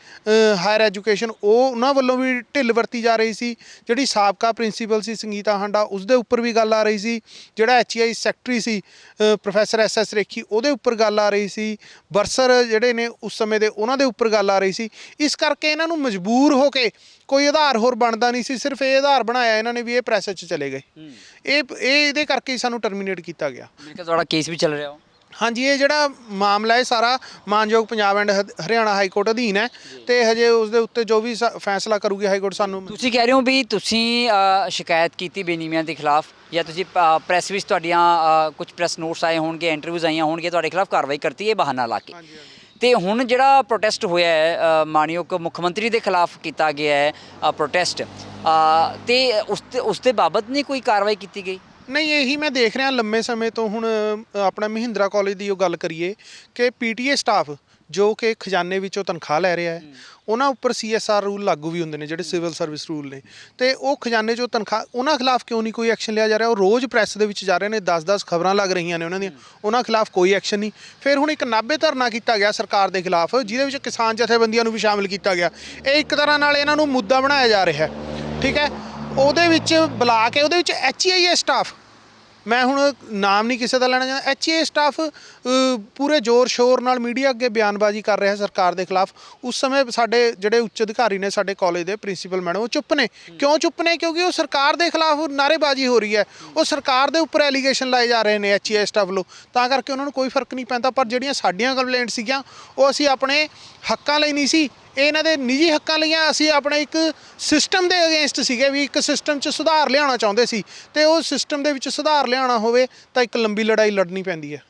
S2: ਹਾਇਰ ਐਜੂਕੇਸ਼ਨ, ਉਹਨਾਂ ਵੱਲੋਂ ਵੀ ਢਿੱਲ ਵਰਤੀ ਜਾ ਰਹੀ ਸੀ। ਜਿਹੜੀ ਸਾਬਕਾ ਪ੍ਰਿੰਸੀਪਲ ਸੀ ਸੰਗੀਤਾ ਹਾਂਡਾ, ਉਸ ਦੇ ਉੱਪਰ ਵੀ ਗੱਲ ਆ ਰਹੀ ਸੀ। ਜਿਹੜਾ HEI ਸੈਕਟਰੀ ਸੀ ਪ੍ਰੋਫੈਸਰ SS ਰੇਖੀ, ਉਹਦੇ ਉੱਪਰ ਗੱਲ ਆ ਰਹੀ ਸੀ। ਬਰਸਰ ਜਿਹੜੇ ਨੇ ਉਸ ਸਮੇਂ ਦੇ, ਉਹਨਾਂ ਦੇ ਉੱਪਰ ਗੱਲ ਆ ਰਹੀ ਸੀ। ਇਸ ਕਰਕੇ ਇਹਨਾਂ ਨੂੰ ਮਜਬੂਰ ਹੋ ਕੇ ਕੋਈ ਆਧਾਰ ਹੋਰ ਬਣਦਾ ਨਹੀਂ ਸੀ, ਸਿਰਫ ਇਹ ਆਧਾਰ ਬਣਾਇਆ ਇਹਨਾਂ ਨੇ ਵੀ ਇਹ ਪ੍ਰੈਸ 'ਚ ਚਲੇ ਗਏ। ਇਹਦੇ ਕਰਕੇ ਸਾਨੂੰ ਟਰਮੀਨੇਟ ਕੀਤਾ ਗਿਆ।
S1: ਤੁਹਾਡਾ ਕੇਸ ਵੀ ਚੱਲ ਰਿਹਾ?
S2: ਹਾਂਜੀ, ਇਹ ਜਿਹੜਾ ਮਾਮਲਾ ਹੈ ਸਾਰਾ ਮਾਨਯੋਗ Punjab and Haryana high court ਅਧੀਨ ਹੈ, ਤੇ ਹਜੇ ਉਸ ਦੇ ਉੱਤੇ ਜੋ ਵੀ ਫੈਸਲਾ ਕਰੂਗੀ ਹਾਈ ਕੋਰਟ ਸਾਨੂੰ।
S1: ਤੁਸੀਂ ਕਹਿ ਰਹੇ ਹੋ ਵੀ ਤੁਸੀਂ ਸ਼ਿਕਾਇਤ ਕੀਤੀ ਬੇਨੀਮੀਆਂ ਦੇ ਖਿਲਾਫ, ਜਾਂ ਤੁਸੀਂ ਪ੍ਰੈਸ ਵਿੱਚ ਤੁਹਾਡੀਆਂ ਕੁਝ ਪ੍ਰੈਸ ਨੋਟਸ ਆਏ ਹੋਣਗੇ, ਇੰਟਰਵਿਊਜ਼ ਆਈਆਂ ਹੋਣਗੀਆਂ, ਤੁਹਾਡੇ ਖਿਲਾਫ ਕਾਰਵਾਈ ਕਰਤੀ ਹੈ ਬਹਾਨਾ ਲਾ ਕੇ। ਤੇ ਹੁਣ ਜਿਹੜਾ ਪ੍ਰੋਟੈਸਟ ਹੋਇਆ ਹੈ ਮਾਨਯੋਗ ਮੁੱਖ ਮੰਤਰੀ ਦੇ ਖਿਲਾਫ ਕੀਤਾ ਗਿਆ ਹੈ ਪ੍ਰੋਟੈਸਟ, ਤੇ ਉਸ ਦੇ ਬਾਬਤ ਨਹੀਂ ਕੋਈ ਕਾਰਵਾਈ ਕੀਤੀ ਗਈ?
S2: ਨਹੀਂ, ਇਹੀ ਮੈਂ ਦੇਖ ਰਿਹਾ ਲੰਮੇ ਸਮੇਂ ਤੋਂ। ਹੁਣ ਆਪਣਾ ਮਹਿੰਦਰਾ ਕਾਲਜ ਦੀ ਉਹ ਗੱਲ ਕਰੀਏ ਕਿ PTA ਸਟਾਫ ਜੋ ਕਿ ਖਜ਼ਾਨੇ ਵਿੱਚੋਂ ਤਨਖਾਹ ਲੈ ਰਿਹਾ ਹੈ, ਉਹਨਾਂ ਉੱਪਰ CSR ਰੂਲ ਲਾਗੂ ਵੀ ਹੁੰਦੇ ਨੇ, ਜਿਹੜੇ ਸਿਵਲ ਸਰਵਿਸ ਰੂਲ ਨੇ, ਤੇ ਉਹ ਖਜ਼ਾਨੇ 'ਚੋਂ ਤਨਖਾਹ, ਉਹਨਾਂ ਖਿਲਾਫ ਕਿਉਂ ਨਹੀਂ ਕੋਈ ਐਕਸ਼ਨ ਲਿਆ ਜਾ ਰਿਹਾ? ਉਹ ਰੋਜ਼ ਪ੍ਰੈਸ ਦੇ ਵਿੱਚ ਜਾ ਰਹੇ ਨੇ, 10-10 ਖਬਰਾਂ ਲੱਗ ਰਹੀਆਂ ਨੇ ਉਹਨਾਂ ਦੀਆਂ, ਉਹਨਾਂ ਖਿਲਾਫ ਕੋਈ ਐਕਸ਼ਨ ਨਹੀਂ। ਫਿਰ ਹੁਣ ਇੱਕ ਨਾਭੇ ਧਰਨਾ ਕੀਤਾ ਗਿਆ ਸਰਕਾਰ ਦੇ ਖਿਲਾਫ, ਜਿਹਦੇ ਵਿੱਚ ਕਿਸਾਨ ਜਥੇਬੰਦੀਆਂ ਨੂੰ ਵੀ ਸ਼ਾਮਿਲ ਕੀਤਾ ਗਿਆ। ਇਹ ਇੱਕ ਤਰ੍ਹਾਂ ਨਾਲ ਇਹਨਾਂ ਨੂੰ ਮੁੱਦਾ ਬਣਾਇਆ ਜਾ ਰਿਹਾ ਹੈ, ਠੀਕ ਹੈ। ਉਹਦੇ ਵਿੱਚ ਬੁਲਾ ਕੇ ਉਹਦੇ ਵਿੱਚ HEI ਸਟਾਫ, ਮੈਂ ਹੁਣ ਨਾਮ ਨਹੀਂ ਕਿਸੇ ਦਾ ਲੈਣਾ ਚਾਹੁੰਦਾ, HEI ਸਟਾਫ ਪੂਰੇ ਜ਼ੋਰ ਸ਼ੋਰ ਨਾਲ ਮੀਡੀਆ ਅੱਗੇ ਬਿਆਨਬਾਜ਼ੀ ਕਰ ਰਿਹਾ ਸਰਕਾਰ ਦੇ ਖਿਲਾਫ। ਉਸ ਸਮੇਂ ਸਾਡੇ ਜਿਹੜੇ ਉੱਚ ਅਧਿਕਾਰੀ ਨੇ ਸਾਡੇ ਕਾਲਜ ਦੇ ਪ੍ਰਿੰਸੀਪਲ ਮੈਡਮ, ਉਹ ਚੁੱਪ ਨੇ। ਕਿਉਂ ਚੁੱਪ ਨੇ? ਕਿਉਂਕਿ ਉਹ ਸਰਕਾਰ ਦੇ ਖਿਲਾਫ ਨਾਅਰੇਬਾਜ਼ੀ ਹੋ ਰਹੀ ਹੈ, ਉਹ ਸਰਕਾਰ ਦੇ ਉੱਪਰ ਐਲੀਗੇਸ਼ਨ ਲਾਏ ਜਾ ਰਹੇ ਨੇ HEI ਸਟਾਫ ਵੱਲੋਂ, ਤਾਂ ਕਰਕੇ ਉਹਨਾਂ ਨੂੰ ਕੋਈ ਫਰਕ ਨਹੀਂ ਪੈਂਦਾ। ਪਰ ਜਿਹੜੀਆਂ ਸਾਡੀਆਂ ਕੰਪਲੇਂਟ ਸੀਗੀਆਂ ਉਹ ਅਸੀਂ ਆਪਣੇ ਹੱਕਾਂ ਲਈ ਨਹੀਂ ਸੀ, ਇਹ ਇਹਨਾਂ ਦੇ ਨਿੱਜੀ ਹੱਕਾਂ ਲਈ ਅਸੀਂ ਆਪਣੇ ਇੱਕ ਸਿਸਟਮ ਦੇ ਅਗੇਂਸਟ ਸੀਗੇ, ਵੀ ਇੱਕ ਸਿਸਟਮ 'ਚ ਸੁਧਾਰ ਲਿਆਉਣਾ ਚਾਹੁੰਦੇ ਸੀ, ਤੇ ਉਹ ਸਿਸਟਮ ਦੇ ਵਿੱਚ ਸੁਧਾਰ ਲਿਆਉਣਾ ਹੋਵੇ ਤਾਂ ਇੱਕ ਲੰਬੀ ਲੜਾਈ ਲੜਨੀ ਪੈਂਦੀ ਹੈ।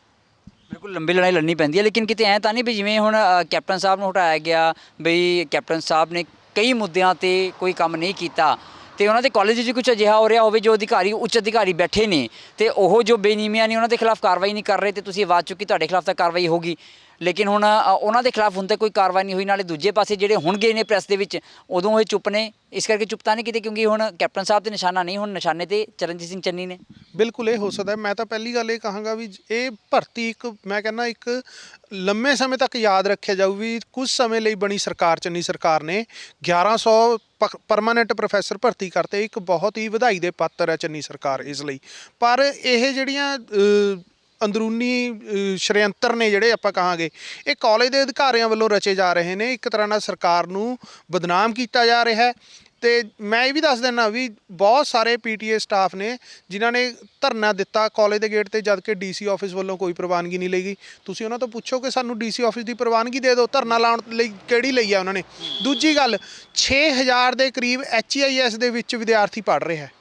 S1: ਬਿਲਕੁਲ ਲੰਬੀ ਲੜਾਈ ਲੜਨੀ ਪੈਂਦੀ ਹੈ, ਲੇਕਿਨ ਕਿਤੇ ਐਂ ਤਾਂ ਨਹੀਂ ਵੀ ਜਿਵੇਂ ਹੁਣ ਕੈਪਟਨ ਸਾਹਿਬ ਨੂੰ ਹਟਾਇਆ ਗਿਆ, ਬਈ ਕੈਪਟਨ ਸਾਹਿਬ ਨੇ ਕਈ ਮੁੱਦਿਆਂ ਤੇ ਕੋਈ ਕੰਮ ਨਹੀਂ ਕੀਤਾ, ਤੇ ਉਹਨਾਂ ਦੇ ਕਾਲਜ ਵਿੱਚ ਕੁਝ ਅਜਿਹਾ ਹੋ ਰਿਹਾ ਹੋਵੇ ਜੋ ਉੱਚ ਅਧਿਕਾਰੀ ਬੈਠੇ ਨੇ ਤੇ ਉਹ ਜੋ ਬੇਨੀਮੀਆਂ ਨੇ ਉਹਨਾਂ ਦੇ ਖਿਲਾਫ ਕਾਰਵਾਈ ਨਹੀਂ ਕਰ ਰਹੇ, ਤੇ ਤੁਸੀਂ ਆਵਾਜ਼ ਚੁੱਕੀ, ਤੁਹਾਡੇ ਖਿਲਾਫ ਤਾਂ ਕਾਰਵਾਈ ਹੋਗੀ, ਲੇਕਿਨ ਹੁਣ ਉਹਨਾਂ ਦੇ ਖਿਲਾਫ ਹੁਣ ਤੱਕ ਕੋਈ ਕਾਰਵਾਈ ਨਹੀਂ ਹੋਈ। ਨਾਲੇ ਦੂਜੇ ਪਾਸੇ ਜਿਹੜੇ ਹੁਣ ਗਏ ਨੇ ਪ੍ਰੈਸ ਦੇ ਵਿੱਚ, ਉਦੋਂ ਇਹ ਚੁੱਪ ਨੇ, ਇਸ ਕਰਕੇ ਚੁੱਪ ਤਾਂ ਨਹੀਂ ਕਿਤੇ, ਕਿਉਂਕਿ ਹੁਣ ਕੈਪਟਨ ਸਾਹਿਬ ਤੇ ਨਿਸ਼ਾਨਾ ਨਹੀਂ, ਹੁਣ ਨਿਸ਼ਾਨੇ ਤੇ ਚਰਨਜੀਤ ਸਿੰਘ ਚੰਨੀ ਨੇ।
S2: ਬਿਲਕੁਲ ਇਹ ਹੋ ਸਕਦਾ। ਮੈਂ ਤਾਂ ਪਹਿਲੀ ਗੱਲ ਇਹ ਕਹਾਂਗਾ ਵੀ ਇਹ ਭਰਤੀ ਇੱਕ, ਮੈਂ ਕਹਿੰਦਾ ਇੱਕ ਲੰਮੇ ਸਮੇਂ ਤੱਕ ਯਾਦ ਰੱਖਿਆ ਜਾਊ ਵੀ ਕੁਝ ਸਮੇਂ ਲਈ ਬਣੀ ਸਰਕਾਰ, ਚੰਨੀ ਸਰਕਾਰ ਨੇ 1100 ਪਰਮਾਨੈਂਟ ਪ੍ਰੋਫੈਸਰ ਭਰਤੀ ਕਰਤੇ। ਇੱਕ ਬਹੁਤ ਹੀ ਵਧਾਈ ਦੇ ਪਾਤਰ ਹੈ ਚੰਨੀ ਸਰਕਾਰ ਇਸ ਲਈ। ਪਰ ਇਹ ਜਿਹੜੀਆਂ ਅੰਦਰੂਨੀ ਸ਼ੜਯੰਤਰ ਨੇ ਜਿਹੜੇ ਆਪਾਂ ਕਹਾਂਗੇ, ਇਹ ਕਾਲਜ ਦੇ ਅਧਿਕਾਰੀਆਂ ਵੱਲੋਂ ਰਚੇ ਜਾ ਰਹੇ ਨੇ। ਇੱਕ ਤਰ੍ਹਾਂ ਨਾਲ ਸਰਕਾਰ ਨੂੰ ਬਦਨਾਮ ਕੀਤਾ ਜਾ ਰਿਹਾ ਹੈ। ਤੇ ਮੈਂ ਇਹ ਵੀ ਦੱਸ ਦਿੰਦਾ ਵੀ ਬਹੁਤ ਸਾਰੇ PTA ਸਟਾਫ ਨੇ ਜਿਨ੍ਹਾਂ ਨੇ ਧਰਨਾ ਦਿੱਤਾ ਕਾਲਜ ਦੇ ਗੇਟ ਤੇ, ਜਦ ਕਿ DC ਆਫਿਸ ਵੱਲੋਂ ਕੋਈ ਪ੍ਰਵਾਨਗੀ ਨਹੀਂ ਲਈ ਗਈ। ਤੁਸੀਂ ਉਹਨਾਂ ਤੋਂ ਪੁੱਛੋ ਕਿ ਸਾਨੂੰ DC ਆਫਿਸ ਦੀ ਪ੍ਰਵਾਨਗੀ ਦੇ ਦਿਓ, ਧਰਨਾ ਲਾਉਣ ਲਈ ਕਿਹੜੀ ਲਈ ਆ ਉਹਨਾਂ ਨੇ? ਦੂਜੀ ਗੱਲ, 6000 ਦੇ ਕਰੀਬ HEIS ਦੇ ਵਿੱਚ ਵਿਦਿਆਰਥੀ ਪੜ੍ਹ ਰਿਹਾ ਹੈ,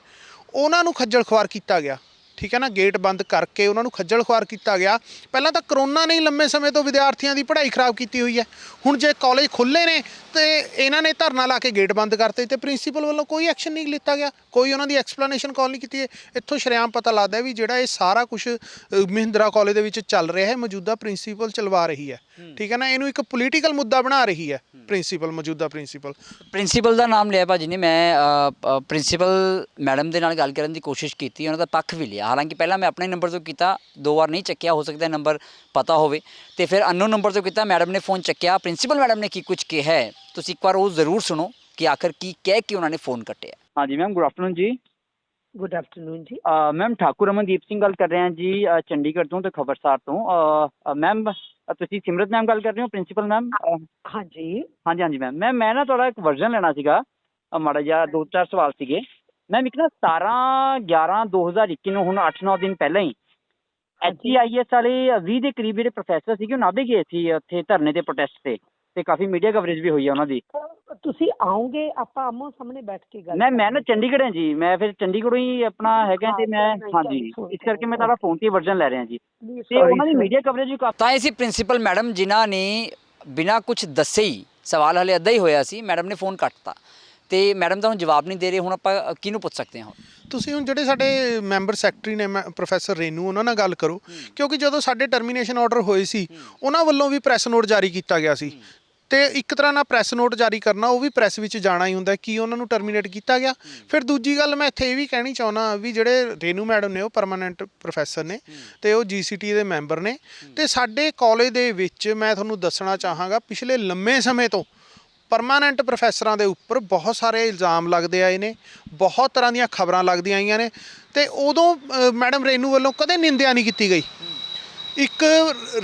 S2: ਉਹਨਾਂ ਨੂੰ ਖੱਜਲ ਖੁਆਰ ਕੀਤਾ ਗਿਆ। ਠੀਕ ਹੈ ਨਾ, ਗੇਟ ਬੰਦ ਕਰਕੇ ਉਹਨਾਂ ਨੂੰ ਖੱਜਲ ਖੁਆਰ ਕੀਤਾ ਗਿਆ। ਪਹਿਲਾਂ ਤਾਂ ਕਰੋਨਾ ਨੇ ਹੀ ਲੰਮੇ ਸਮੇਂ ਤੋਂ ਵਿਦਿਆਰਥੀਆਂ ਦੀ ਪੜ੍ਹਾਈ ਖਰਾਬ ਕੀਤੀ ਹੋਈ ਹੈ। ਹੁਣ ਜੇ ਕਾਲਜ ਖੁੱਲ੍ਹੇ ਨੇ ਤੇ ਇਹਨਾਂ ਨੇ ਧਰਨਾ ਲਾ ਕੇ ਗੇਟ ਬੰਦ ਕਰਤੇ ਤੇ ਪ੍ਰਿੰਸੀਪਲ ਵੱਲੋਂ ਕੋਈ ਐਕਸ਼ਨ ਨਹੀਂ ਲਿੱਤਾ ਗਿਆ, ਕੋਈ ਉਹਨਾਂ ਦੀ ਐਕਸਪਲੇਨੇਸ਼ਨ ਕਾਲ ਨਹੀਂ ਕੀਤੀ। ਇੱਥੋਂ ਸ਼ਰੇਆਮ ਪਤਾ ਲੱਗਦਾ ਵੀ ਜਿਹੜਾ ਇਹ ਸਾਰਾ ਕੁਝ ਮਹਿੰਦਰਾ ਕਾਲਜ ਦੇ ਵਿੱਚ ਚੱਲ ਰਿਹਾ ਹੈ ਮੌਜੂਦਾ ਪ੍ਰਿੰਸੀਪਲ ਚਲਵਾ ਰਹੀ ਹੈ। ਠੀਕ ਹੈ ਨਾ, ਇਹਨੂੰ ਇੱਕ ਪੋਲੀਟੀਕਲ ਮੁੱਦਾ ਬਣਾ ਰਹੀ ਹੈ ਪ੍ਰਿੰਸੀਪਲ, ਮੌਜੂਦਾ
S1: ਪ੍ਰਿੰਸੀਪਲ ਦਾ ਨਾਮ ਲਿਆ ਭਾਜੀ ਨੇ। ਮੈਂ ਪ੍ਰਿੰਸੀਪਲ ਮੈਡਮ ਦੇ ਨਾਲ ਗੱਲ ਕਰਨ ਦੀ ਕੋਸ਼ਿਸ਼ ਕੀਤੀ, ਉਹਨਾਂ ਦਾ ਪੱਖ ਵੀ ਲਿਆ। ਹਾਲਾਂਕਿ ਪਹਿਲਾਂ ਮੈਂ ਆਪਣੇ ਨੰਬਰ ਤੋਂ ਕੀਤਾ, 2 ਵਾਰ ਨਹੀਂ ਚੱਕਿਆ, ਹੋ ਸਕਦਾ ਨੰਬਰ ਪਤਾ ਹੋਵੇ, ਤੇ ਫਿਰ ਅਨਨੋਨ ਨੰਬਰ ਤੋਂ ਕੀਤਾ। ਮੈਡਮ ਨੇ ਫੋਨ ਚੱਕਿਆ, ਪ੍ਰਿੰਸੀਪਲ ਮੈਡਮ ਨੇ ਕੀ ਕੁਝ ਕਿਹਾ ਹੈ ਤੁਸੀਂ ਇੱਕ ਵਾਰ ਉਹ ਜ਼ਰੂਰ ਸੁਣੋ ਕਿ ਆਖਰ ਕੀ ਕਹਿ ਕੇ ਉਹਨਾਂ ਨੇ ਫੋਨ ਕੱਟਿਆ।
S3: ਹਾਂਜੀ ਮੈਮ, ਗੁੱਡ ਆਫਟਰਨੂਨ ਜੀ।
S4: ਗੁੱਡ ਆਫਟਰਨੂਨ ਜੀ।
S3: ਮੈਮ ਠਾਕੁਰ ਅਮਨਦੀਪ ਸਿੰਘ ਗੱਲ ਕਰ ਰਹੇ ਹਾਂ ਜੀ, ਚੰਡੀਗੜ੍ਹ ਤੋਂ ਤੇ ਖਬਰਸਾਰ ਤੋਂ। ਮੈਮ ਤੁਸੀਂ ਸਿਮਰਤ ਮੈਮ ਗੱਲ ਕਰ ਰਹੇ ਹੋ, ਪ੍ਰਿੰਸੀਪਲ ਮੈਮ?
S4: ਹਾਂਜੀ
S3: ਹਾਂਜੀ ਮੈਮ ਮੈਂ ਨਾ ਤੁਹਾਡਾ ਇੱਕ ਵਰਜ਼ਨ ਲੈਣਾ ਸੀਗਾ, ਮਾੜਾ ਜਿਹਾ 2-4 ਸਵਾਲ ਸੀਗੇ ਮੈਮ। ਇੱਕ ਨਾ 17/11/2021 ਨੂੰ, ਹੁਣ 8-9 ਦਿਨ ਪਹਿਲਾਂ ਹੀ HEIS ਵਾਲੇ 20 ਦੇ ਕਰੀਬ ਜਿਹੜੇ ਪ੍ਰੋਫੈਸਰ ਸੀਗੇ ਉਹ ਨਾਭੇ ਗਏ ਸੀ ਉੱਥੇ ਧਰਨੇ ਤੇ, ਪ੍ਰੋਟੈਸਟ ਤੇ ਕਾਫੀ ਮੀਡੀਆ ਕਵਰੇਜ ਵੀ ਹੋਈ ਹੈ ਉਹਨਾਂ ਦੀ।
S4: ਤੁਸੀਂ ਆਓਗੇ, ਆਪਾਂ ਆਮੋ ਸਾਹਮਣੇ ਬੈਠ ਕੇ ਗੱਲ
S3: ਮੈਂ ਨਾ ਚੰਡੀਗੜ੍ਹ ਹਾਂ ਜੀ, ਮੈਂ ਫਿਰ ਚੰਡੀਗੜ੍ਹੋਂ ਹੀ ਆਪਣਾ ਹੈਗਾ ਤੇ ਮੈਂ ਹਾਂਜੀ, ਇਸ ਕਰਕੇ ਮੈਂ ਤੁਹਾਡਾ ਫੋਨ ਤੇ ਵਰਜ਼ਨ ਲੈ ਰਿਹਾ ਜੀ, ਤੇ ਉਹਨਾਂ ਦੀ ਮੀਡੀਆ ਕਵਰੇਜ ਵੀ ਕਾਫੀ।
S1: ਤਾਂ ਇਹ ਸੀ ਪ੍ਰਿੰਸੀਪਲ ਮੈਡਮ ਜਿਨ੍ਹਾਂ ਨੇ ਬਿਨਾਂ ਕੁਝ ਦੱਸੇ ਹੀ, ਸਵਾਲ ਹਲੇ ਅੱਧਾ ਹੀ ਹੋਇਆ ਸੀ, ਮੈਡਮ ਨੇ ਫੋਨ ਕੱਟਤਾ ਤੇ ਮੈਡਮ ਤਾਂ ਹੁਣ ਜਵਾਬ ਨਹੀਂ ਦੇ ਰਹੇ। ਹੁਣ ਆਪਾਂ ਕਿਹਨੂੰ ਪੁੱਛ ਸਕਦੇ ਹਾਂ?
S2: ਤੁਸੀਂ ਹੁਣ ਜਿਹੜੇ ਸਾਡੇ ਮੈਂਬਰ ਸੈਕਟਰੀ ਨੇ ਪ੍ਰੋਫੈਸਰ ਰੇਨੂ, ਉਹਨਾਂ ਨਾਲ ਗੱਲ ਕਰੋ, ਕਿਉਂਕਿ ਜਦੋਂ ਸਾਡੇ ਟਰਮੀਨੇਸ਼ਨ ਆਰਡਰ ਹੋਏ ਸੀ ਉਹਨਾਂ ਵੱਲੋਂ ਵੀ ਪ੍ਰੈਸ ਨੋਟ ਜਾਰੀ ਕੀਤਾ ਗਿਆ ਸੀ, ਤੇ ਇੱਕ ਤਰ੍ਹਾਂ ਨਾਲ ਪ੍ਰੈਸ ਨੋਟ ਜਾਰੀ ਕਰਨਾ ਉਹ ਵੀ ਪ੍ਰੈਸ ਵਿੱਚ ਜਾਣਾ ਹੀ ਹੁੰਦਾ ਕਿ ਉਹਨਾਂ ਨੂੰ ਟਰਮੀਨੇਟ ਕੀਤਾ ਗਿਆ। ਫਿਰ ਦੂਜੀ ਗੱਲ ਮੈਂ ਇੱਥੇ ਇਹ ਵੀ ਕਹਿਣੀ ਚਾਹੁੰਦਾ ਵੀ ਜਿਹੜੇ ਰੇਨੂ ਮੈਡਮ ਨੇ ਉਹ ਪਰਮਾਨੈਂਟ ਪ੍ਰੋਫੈਸਰ ਨੇ ਤੇ ਉਹ GCT ਦੇ ਮੈਂਬਰ ਨੇ, ਤੇ ਸਾਡੇ ਕਾਲਜ ਦੇ ਵਿੱਚ ਮੈਂ ਤੁਹਾਨੂੰ ਦੱਸਣਾ ਚਾਹਾਂਗਾ ਪਿਛਲੇ ਲੰਮੇ ਸਮੇਂ ਤੋਂ ਪਰਮਾਨੈਂਟ ਪ੍ਰੋਫੈਸਰਾਂ ਦੇ ਉੱਪਰ ਬਹੁਤ ਸਾਰੇ ਇਲਜ਼ਾਮ ਲੱਗਦੇ ਆਏ ਨੇ, ਬਹੁਤ ਤਰ੍ਹਾਂ ਦੀਆਂ ਖਬਰਾਂ ਲੱਗਦੀਆਂ ਆਈਆਂ ਨੇ, ਤੇ ਉਦੋਂ ਮੈਡਮ ਰੇਨੂ ਵੱਲੋਂ ਕਦੇ ਨਿੰਦਿਆ ਨਹੀਂ ਕੀਤੀ ਗਈ। ਇੱਕ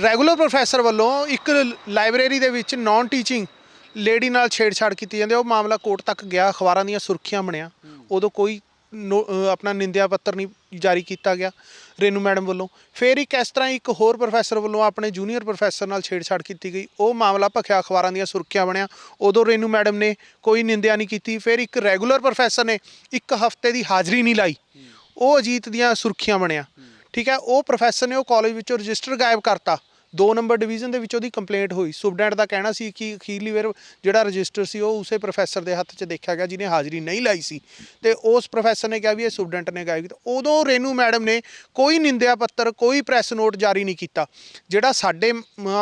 S2: ਰੈਗੂਲਰ ਪ੍ਰੋਫੈਸਰ ਵੱਲੋਂ ਇੱਕ ਲਾਇਬ੍ਰੇਰੀ ਦੇ ਵਿੱਚ ਨਾਨ ਟੀਚਿੰਗ ਲੇਡੀ ਨਾਲ ਛੇੜਛਾੜ ਕੀਤੀ ਜਾਂਦੀ, ਉਹ ਮਾਮਲਾ ਕੋਰਟ ਤੱਕ ਗਿਆ, ਅਖਬਾਰਾਂ ਦੀਆਂ ਸੁਰਖੀਆਂ ਬਣਿਆ, ਉਦੋਂ ਕੋਈ ਆਪਣਾ ਨਿੰਦਿਆ ਪੱਤਰ ਨਹੀਂ ਜਾਰੀ ਕੀਤਾ ਗਿਆ ਰੇਨੂ ਮੈਡਮ ਵੱਲੋਂ। ਫਿਰ ਇਸ ਤਰ੍ਹਾਂ ਇੱਕ ਹੋਰ ਪ੍ਰੋਫੈਸਰ ਵੱਲੋਂ ਆਪਣੇ ਜੂਨੀਅਰ ਪ੍ਰੋਫੈਸਰ ਨਾਲ ਛੇੜਛਾੜ ਕੀਤੀ ਗਈ, ਉਹ ਮਾਮਲਾ ਭਖਿਆ, ਅਖਬਾਰਾਂ ਦੀਆਂ ਸੁਰਖੀਆਂ ਬਣਿਆ, ਉਦੋਂ ਰੇਨੂ ਮੈਡਮ ਨੇ ਕੋਈ ਨਿੰਦਿਆ ਨਹੀਂ ਕੀਤੀ। ਫਿਰ ਇੱਕ ਰੈਗੂਲਰ ਪ੍ਰੋਫੈਸਰ ਨੇ 1 ਹਫ਼ਤੇ ਦੀ ਹਾਜ਼ਰੀ ਨਹੀਂ ਲਾਈ, ਉਹ ਅਜੀਤ ਦੀਆਂ ਸੁਰਖੀਆਂ ਬਣਿਆ। ਠੀਕ ਹੈ, ਉਹ ਪ੍ਰੋਫੈਸਰ ਨੇ ਉਹ ਕਾਲਜ ਵਿੱਚੋਂ ਰਜਿਸਟਰ ਗਾਇਬ ਕਰਤਾ, 2 ਨੰਬਰ ਡਿਵੀਜ਼ਨ ਦੇ ਵਿੱਚ ਉਹਦੀ ਕੰਪਲੇਂਟ ਹੋਈ। ਸੁਪਰਡੈਂਟ ਦਾ ਕਹਿਣਾ ਸੀ ਕਿ ਅਖੀਰਲੀ ਵਾਰ ਜਿਹੜਾ ਰਜਿਸਟਰ ਸੀ ਉਹ ਉਸੇ ਪ੍ਰੋਫੈਸਰ ਦੇ ਹੱਥ 'ਚ ਦੇਖਿਆ ਗਿਆ ਜਿਹਨੇ ਹਾਜ਼ਰੀ ਨਹੀਂ ਲਾਈ ਸੀ, ਤੇ ਉਸ ਪ੍ਰੋਫੈਸਰ ਨੇ ਕਿਹਾ ਵੀ ਇਹ ਸੁਪਰਡੈਂਟ ਨੇ ਗਾਇਬ ਕੀਤਾ। ਉਦੋਂ ਰੇਨੂ ਮੈਡਮ ਨੇ ਕੋਈ ਨਿੰਦਿਆ ਪੱਤਰ, ਕੋਈ ਪ੍ਰੈਸ ਨੋਟ ਜਾਰੀ ਨਹੀਂ ਕੀਤਾ। ਜਿਹੜਾ ਸਾਡੇ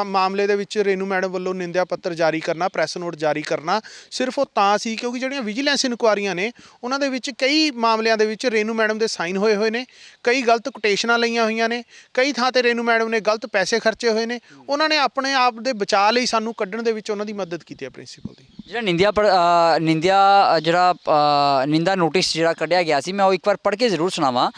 S2: ਮਾਮਲੇ ਦੇ ਵਿੱਚ ਰੇਨੂ ਮੈਡਮ ਵੱਲੋਂ ਨਿੰਦਿਆ ਪੱਤਰ ਜਾਰੀ ਕਰਨਾ, ਪ੍ਰੈਸ ਨੋਟ ਜਾਰੀ ਕਰਨਾ, ਸਿਰਫ ਉਹ ਤਾਂ ਸੀ ਕਿਉਂਕਿ ਜਿਹੜੀਆਂ ਵਿਜੀਲੈਂਸ ਇਨਕੁਆਰੀਆਂ ਨੇ ਉਹਨਾਂ ਦੇ ਵਿੱਚ ਕਈ ਮਾਮਲਿਆਂ ਦੇ ਵਿੱਚ ਰੇਨੂ ਮੈਡਮ ਦੇ ਸਾਈਨ ਹੋਏ ਨੇ, ਕਈ ਗਲਤ ਕੋਟੇਸ਼ਨਾਂ ਲਈਆਂ ਹੋਈਆਂ ਨੇ, ਕਈ ਥਾਂ 'ਤੇ ਰੇਨੂ ਮੈਡਮ ਨੇ ਗਲਤ ਪੈਸੇ ਖਰਚੇ ਹੋਏ ਨੇ। ਉਹਨਾਂ ਨੇ ਆਪਣੇ ਆਪ ਦੇ ਬਚਾਅ ਲਈ ਸਾਨੂੰ ਕੱਢਣ ਦੇ ਵਿੱਚ ਉਹਨਾਂ ਦੀ ਮਦਦ ਕੀਤੀ ਹੈ ਪ੍ਰਿੰਸੀਪਲ ਦੀ।
S1: ਜਿਹੜਾ ਨਿੰਦਾ ਨੋਟਿਸ ਜਿਹੜਾ ਕੱਢਿਆ ਗਿਆ ਸੀ, ਮੈਂ ਉਹ ਇੱਕ ਵਾਰ ਪੜ੍ਹ ਕੇ ਜ਼ਰੂਰ ਸੁਣਾਵਾਂ।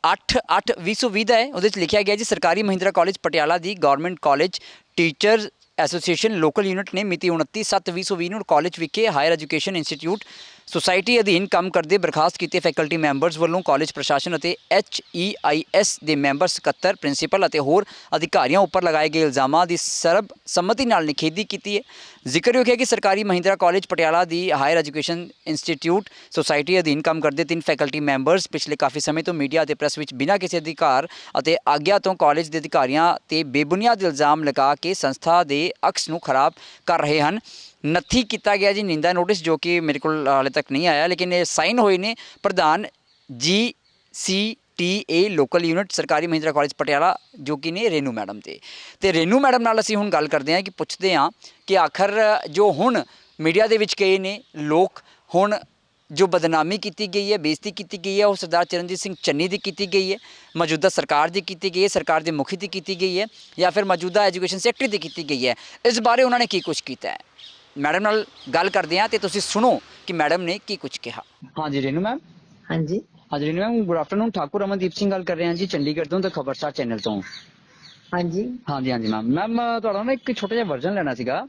S1: 8/8/2020 ਦਾ ਹੈ, ਉਹਦੇ 'ਚ ਲਿਖਿਆ ਗਿਆ ਜੀ, ਸਰਕਾਰੀ ਮਹਿੰਦਰਾ ਕਾਲਜ ਪਟਿਆਲਾ ਦੀ government college teachers association local unit ਨੇ ਮਿਤੀ 29/7/2020 ਨੂੰ ਕਾਲਜ ਵਿਖੇ ਹਾਇਰ ਐਜੂਕੇਸ਼ਨ ਇੰਸਟੀਚਿਊਟ ਸੁਸਾਇਟੀ ਅਧੀਨ ਕੰਮ ਕਰਦੇ ਬਰਖਾਸਤ ਕੀਤੇ ਫੈਕਲਟੀ ਮੈਂਬਰਸ ਵੱਲੋਂ ਕਾਲਜ ਪ੍ਰਸ਼ਾਸਨ ਅਤੇ HEIS ਦੇ ਮੈਂਬਰ, ਸਕੱਤਰ, ਪ੍ਰਿੰਸੀਪਲ ਅਤੇ ਹੋਰ ਅਧਿਕਾਰੀਆਂ ਉੱਪਰ ਲਗਾਏ ਗਏ ਇਲਜ਼ਾਮਾਂ ਦੀ ਸਰਬਸੰਮਤੀ ਨਾਲ ਨਿਖੇਧੀ ਕੀਤੀ ਹੈ। ਜ਼ਿਕਰਯੋਗ ਹੈ ਕਿ ਸਰਕਾਰੀ ਮਹਿੰਦਰਾ ਕਾਲਜ ਪਟਿਆਲਾ ਦੀ ਹਾਇਰ ਐਜੂਕੇਸ਼ਨ ਇੰਸਟੀਚਿਊਟ ਸੁਸਾਇਟੀ ਅਧੀਨ ਕੰਮ ਕਰਦੇ 3 ਫੈਕਲਟੀ ਮੈਂਬਰਸ ਪਿਛਲੇ ਕਾਫੀ ਸਮੇਂ ਤੋਂ ਮੀਡੀਆ ਅਤੇ ਪ੍ਰੈਸ ਵਿੱਚ ਬਿਨਾਂ ਕਿਸੇ ਅਧਿਕਾਰ ਅਤੇ ਆਗਿਆ ਤੋਂ ਕਾਲਜ ਦੇ ਅਧਿਕਾਰੀਆਂ ਤੇ ਬੇਬੁਨਿਆਦ ਇਲਜ਼ਾਮ ਲਗਾ ਕੇ ਸੰਸਥਾ ਦੇ ਅਕਸ ਨੂੰ ਖਰਾਬ ਕਰ ਰਹੇ ਹਨ। ਨੱਥੀ ਕੀਤਾ ਗਿਆ ਜੀ ਨਿੰਦਾ ਨੋਟਿਸ, ਜੋ ਕਿ ਮੇਰੇ ਕੋਲ ਹਾਲੇ ਤੱਕ ਨਹੀਂ ਆਇਆ, ਲੇਕਿਨ ਇਹ ਸਾਈਨ ਹੋਏ ਨੇ ਪ੍ਰਧਾਨ GCTA ਲੋਕਲ ਯੂਨਿਟ ਸਰਕਾਰੀ ਮਹਿੰਦਰਾ ਕਾਲਜ ਪਟਿਆਲਾ, ਜੋ ਕਿ ਨੇ ਰੇਨੂ ਮੈਡਮ ਤੇ ਰੇਨੂ ਮੈਡਮ ਨਾਲ ਅਸੀਂ ਹੁਣ ਗੱਲ ਕਰਦੇ ਹਾਂ ਕਿ ਪੁੱਛਦੇ ਹਾਂ ਕਿ ਆਖਰ ਜੋ ਹੁਣ ਮੀਡੀਆ ਦੇ ਵਿੱਚ ਕਈ ਨੇ ਲੋਕ, ਹੁਣ ਜੋ ਬਦਨਾਮੀ ਕੀਤੀ ਗਈ ਹੈ, ਬੇਇੱਜ਼ਤੀ ਕੀਤੀ ਗਈ ਹੈ, ਉਹ ਸਰਦਾਰ ਚਰਨਜੀਤ ਸਿੰਘ ਚੰਨੀ ਦੀ ਕੀਤੀ ਗਈ ਹੈ, ਮੌਜੂਦਾ ਸਰਕਾਰ ਦੀ ਕੀਤੀ ਗਈ ਹੈ, ਸਰਕਾਰ ਦੇ ਮੁਖੀ ਦੀ ਕੀਤੀ ਗਈ ਹੈ, ਜਾਂ ਫਿਰ ਮੌਜੂਦਾ ਐਜੂਕੇਸ਼ਨ ਸੈਕਟਰੀ ਦੀ ਕੀਤੀ ਗਈ ਹੈ। ਇਸ ਬਾਰੇ ਉਹਨਾਂ ਨੇ ਕੀ ਕੁਝ ਕੀਤਾ ਹੈ, ਮੈਡਮ ਨਾਲ ਗੱਲ ਕਰਦੇ ਹਾਂ ਤੇ ਤੁਸੀਂ ਸੁਣੋ ਕਿ ਮੈਡਮ ਨੇ ਕੀ ਕੁਝ ਕਿਹਾ। ਹਾਂਜੀ ਰੇਨੂ ਮੈਮ।
S4: ਹਾਂਜੀ
S1: Renu ma'am, good afternoon. Thakur Amandeep Singh ਗੱਲ ਕਰ ਰਹੇ ਹਾਂ ਜੀ, ਚੰਡੀਗੜ੍ਹ ਤੋਂ ਤੇ ਖਬਰਸਾਰ ਚੈਨਲ ਤੋਂ।
S4: ਹਾਂਜੀ
S1: ਹਾਂਜੀ ਮੈਮ ਤੁਹਾਡਾ ਨਾ ਇੱਕ ਛੋਟਾ ਜਿਹਾ ਵਰਜ਼ਨ ਲੈਣਾ ਸੀਗਾ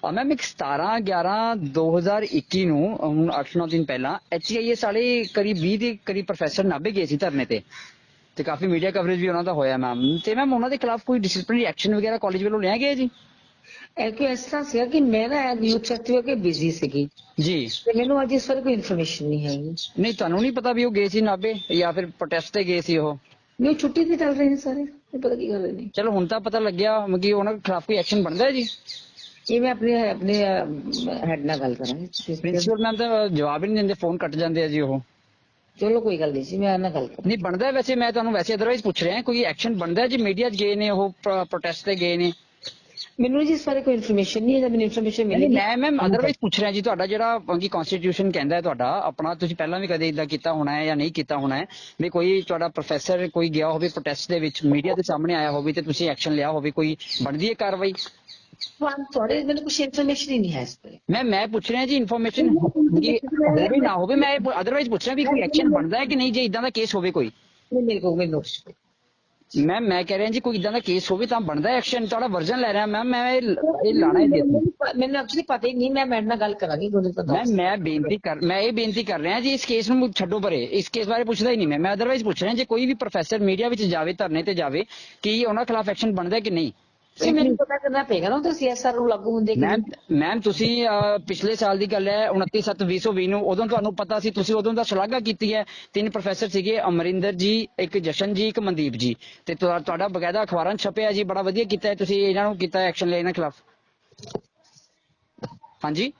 S1: ਮੈਮ। ਇੱਕ 17/11/2021 ਨੂੰ, ਹੁਣ 8-9 ਦਿਨ ਪਹਿਲਾਂ HEIS ਵਾਲੇ ਕਰੀਬ 20 ਦੇ ਕਰੀਬ ਪ੍ਰੋਫੈਸਰ ਨਾਭੇ ਗਏ ਸੀ ਧਰਨੇ ਤੇ ਕਾਫੀ ਮੀਡੀਆ ਕਵਰੇਜ ਵੀ ਉਹਨਾਂ ਦਾ ਹੋਇਆ ਮੈਮ। ਤੇ ਮੈਮ ਉਹਨਾਂ ਦੇ ਖਿਲਾਫ ਕੋਈ ਡਿਸਪਲਿਨਰੀ ਐਕਸ਼ਨ ਵਗੈਰਾ ਕਾਲਜ ਵੱਲੋਂ ਲਿਆ ਗਿਆ ਜੀ?
S4: ਕਿ ਇਸ ਤਰ੍ਹਾਂ ਸੀਗਾ ਕਿ ਮੈਂ ਨਾ ਯੂਥ ਫੈਸਟੀਵਲ ਕੇ ਬਿਜ਼ੀ ਸੀਗੀ
S5: ਜੀ
S4: ਤੇ ਮੈਨੂੰ ਅੱਜ ਇਸ ਬਾਰੇ ਕੋਈ ਇਨਫੋਰਮੇਸ਼ਨ ਨਹੀਂ ਹੈਗੀ।
S5: ਨਹੀਂ ਤੁਹਾਨੂੰ ਨਹੀਂ ਪਤਾ ਵੀ ਉਹ ਗਏ ਸੀ ਨਾਭੇ ਜਾਂ ਫਿਰ ਪ੍ਰੋਟੈਸਟ ਤੇ ਗਏ ਸੀ ਉਹ?
S4: ਨਹੀਂ, ਛੁੱਟੀ ਤੇ ਚੱਲ ਰਹੇ ਨੇ ਸਾਰੇ, ਨਹੀਂ ਪਤਾ ਕੀ ਕਰ ਰਹੇ ਨੇ।
S5: ਚਲੋ ਹੁਣ ਤਾਂ ਪਤਾ ਲੱਗਿਆ ਕਿ ਉਹਨਾਂ ਦੇ ਖਿਲਾਫ ਕੋਈ ਐਕਸ਼ਨ ਬਣਦਾ ਹੈ ਜੀ।
S4: ਇਹ ਮੈਂ ਆਪਣੇ ਹੈਡ ਨਾਲ ਗੱਲ ਕਰਾਂਗੀ।
S5: ਪ੍ਰਿੰਸੀਪਲ ਮੈਮ ਤਾਂ ਜਵਾਬ ਹੀ ਨਹੀਂ ਦਿੰਦੇ, ਫੋਨ ਕੱਟ ਜਾਂਦੇ ਆ ਜੀ ਉਹ।
S4: ਚਲੋ ਕੋਈ ਗੱਲ ਨਹੀਂ ਜੀ, ਮੈਂ ਇਹਨਾਂ ਨਾਲ ਗੱਲ ਕਰਾਂ।
S5: ਨਹੀਂ ਬਣਦਾ ਹੈ ਵੈਸੇ, ਮੈਂ ਤੁਹਾਨੂੰ ਵੈਸੇ ਅਦਰਵਾਈਜ਼ ਪੁੱਛ ਰਿਹਾ ਕੋਈ ਐਕਸ਼ਨ ਬਣਦਾ ਹੈ ਜੀ? ਮੀਡੀਆ 'ਚ ਗਏ ਨੇ ਉਹ, ਪ੍ਰੋਟੈਸਟ ਤੇ ਗਏ ਨੇ।
S4: ਮੈਨੂੰ ਜੀ ਇਸ ਬਾਰੇ ਕੋਈ ਇਨਫੋਰਮੇਸ਼ਨ ਨਹੀਂ ਹੈ। ਜਦ ਮੈਨੂੰ ਇਨਫੋਰਮੇਸ਼ਨ ਮਿਲੇਗੀ
S5: ਮੈਂ ਮੈਮ ਅਦਰਵਾਈਜ਼ ਪੁੱਛ ਰਿਹਾ ਜੀ, ਤੁਹਾਡਾ ਜਿਹੜਾ ਕਿ ਕਨਸਟੀਟਿਊਸ਼ਨ ਕਹਿੰਦਾ ਹੈ ਤੁਹਾਡਾ ਆਪਣਾ, ਤੁਸੀਂ ਪਹਿਲਾਂ ਵੀ ਕਦੇ ਇਦਾਂ ਕੀਤਾ ਹੋਣਾ ਹੈ ਜਾਂ ਨਹੀਂ ਕੀਤਾ ਹੋਣਾ ਹੈ ਵੀ ਕੋਈ ਤੁਹਾਡਾ ਪ੍ਰੋਫੈਸਰ ਕੋਈ ਗਿਆ ਹੋਵੇ ਪ੍ਰੋਟੈਸਟ ਦੇ ਵਿੱਚ, ਮੀਡੀਆ ਦੇ ਸਾਹਮਣੇ ਆਇਆ ਹੋਵੇ ਤੇ ਤੁਸੀਂ ਐਕਸ਼ਨ ਲਿਆ ਹੋਵੇ, ਕੋਈ ਬਣਦੀ ਹੈ ਕਾਰਵਾਈ?
S4: ਤੁਹਾਡੇ ਮੈਨੂੰ ਕੁਝ ਇਨਫੋਰਮੇਸ਼ਨ ਹੀ ਨਹੀਂ ਹੈ ਇਸ ਬਾਰੇ।
S5: ਮੈਂ ਪੁੱਛ ਰਿਹਾ ਜੀ ਇਨਫੋਰਮੇਸ਼ਨ ਹੋਵੇ ਨਾ ਹੋਵੇ, ਮੈਂ ਅਦਰਵਾਈਜ਼ ਪੁੱਛ ਰਿਹਾ ਵੀ ਕੋਈ ਐਕਸ਼ਨ ਬਣਦਾ ਹੈ ਕਿ ਨਹੀਂ ਜੇ ਇਦਾਂ ਦਾ ਕੇਸ ਹੋਵੇ ਕੋਈ?
S4: ਨਹੀਂ, ਮੇਰੇ ਕੋਲ ਮੈਨੂੰ
S5: ਮੈਂ ਕਹਿ ਰਿਹਾ ਜੀ ਕੋਈ ਇਦਾਂ ਦਾ ਕੇਸ ਹੋਵੇ ਤਾਂ ਬਣਦਾ ਐਕਸ਼ਨ। ਤੁਹਾਡਾ ਵਰਜ਼ਨ ਲੈ ਰਿਹਾ ਮੈਮ, ਮੈਂ ਇਹ ਲਾਣਾ ਹੀ ਦੇ
S4: ਮੈਨੂੰ ਐਕਚੁਅਲੀ ਪਤਾ ਹੀ ਨਹੀਂ। ਮੈਂ ਮੈਡਮ ਨਾਲ ਗੱਲ ਕਰਾਂਗੀ ਤੁਹਾਨੂੰ ਪਤਾ।
S5: ਮੈਂ ਇਹ ਬੇਨਤੀ ਕਰ ਰਿਹਾ ਜੀ, ਇਸ ਕੇਸ ਨੂੰ ਛੱਡੋ ਪਰੇ, ਇਸ ਕੇਸ ਬਾਰੇ ਪੁੱਛਦਾ ਹੀ ਨਹੀਂ ਮੈਂ ਅਦਰਵਾਈਜ਼ ਪੁੱਛ ਰਿਹਾ ਜੇ ਕੋਈ ਵੀ ਪ੍ਰੋਫੈਸਰ ਮੀਡੀਆ ਵਿੱਚ ਜਾਵੇ, ਧਰਨੇ ਤੇ ਜਾਵੇ, ਕਿ ਉਹਨਾਂ ਖਿਲਾਫ ਐਕਸ਼ਨ ਬਣਦਾ ਕਿ ਨਹੀਂ?
S4: ਮੈਨੂੰ ਪਤਾ ਕਰਨਾ ਪਏਗਾ ਨਾ, ਤਾਂ ਸੀਐਸਆਰ ਨੂੰ ਲਾਗੂ ਹੁੰਦੇ ਕਿ
S5: ਮੈਮ ਤੁਸੀਂ ਪਿਛਲੇ ਸਾਲ ਦੀ ਗੱਲ ਹੈ 29/7/2020 ਨੂੰ, ਉਦੋਂ ਤੁਹਾਨੂੰ ਪਤਾ ਸੀ, ਤੁਸੀਂ ਉਦੋਂ ਦਾ ਸ਼ਲਾਘਾ ਕੀਤੀ ਹੈ। 3 ਪ੍ਰੋਫੈਸਰ ਸੀਗੇ, ਅਮਰਿੰਦਰ ਜੀ, ਇੱਕ ਜਸ਼ਨ ਜੀ, ਇੱਕ ਮਨਦੀਪ ਜੀ, ਤੇ ਤੁਹਾਡਾ ਬਕਾਇਦਾ ਅਖਬਾਰਾਂ 'ਚ ਛਪਿਆ ਜੀ, ਬੜਾ ਵਧੀਆ ਕੀਤਾ ਤੁਸੀਂ ਇਹਨਾਂ ਨੂੰ ਕੀਤਾ ਐਕਸ਼ਨ ਲਿਆ ਇਹਨਾਂ ਖਿਲਾਫ। ਹਾਂਜੀ